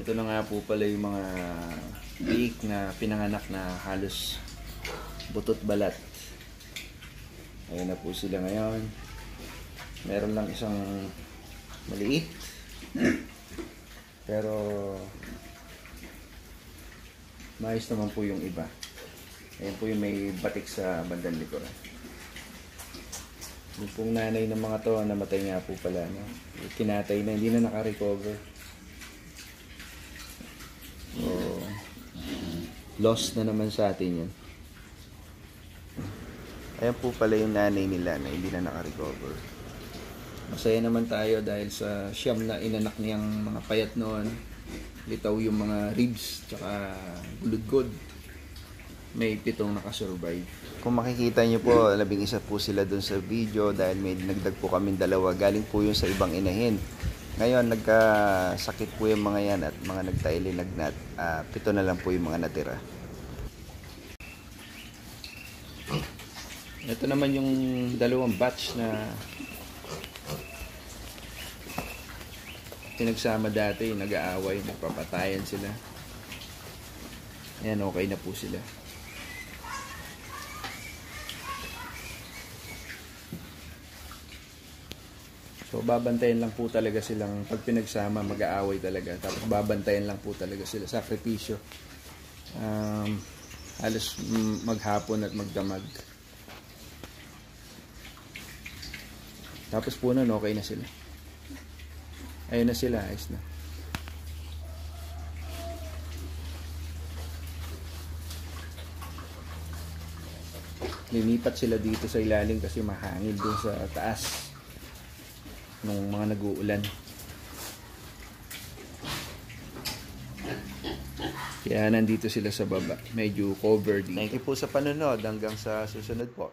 Ito na nga po pala yung mga biik na pinanganak na halos butot balat. Ayun na po sila ngayon. Meron lang isang maliit. Pero maayos naman po yung iba. Ayun po yung may batik sa bandang likuran. Yung pong nanay ng mga to, namatay nga po pala. No? Kinatay na, hindi na naka-recover. So, lost na naman sa atin yun. Ayan po pala yung nanay nila na hindi na naka-recover. Masaya naman tayo dahil sa siyam na inanak niyang mga payat noon. Litaw yung mga ribs, tsaka guludgod. May 7 nakasurvive. Kung makikita nyo po, 11 po sila dun sa video dahil may nagdag po kami 2. Galing po yun sa ibang inahin. Ngayon, nagkasakit po yung mga yan at mga nagtaili-lagnat. 7 na lang po yung mga natira. Ito naman yung 2 batch na pinagsama dati, nag-aaway, nagpapatayan sila. Ayan, okay na po sila. So, babantayan lang po talaga silang, pag pinagsama, mag-aaway talaga. Tapos, babantayan lang po talaga sila. Sakripisyo. Halos maghapon at magdamag. Tapos po nun, okay na sila. Ayun na sila, ayos na. Linipat sila dito sa ilalim kasi mahangin dun sa taas nung mga nag-uulan. Kaya nandito sila sa baba. Medyo covered dito. Thank you po sa panonood. Hanggang sa susunod po.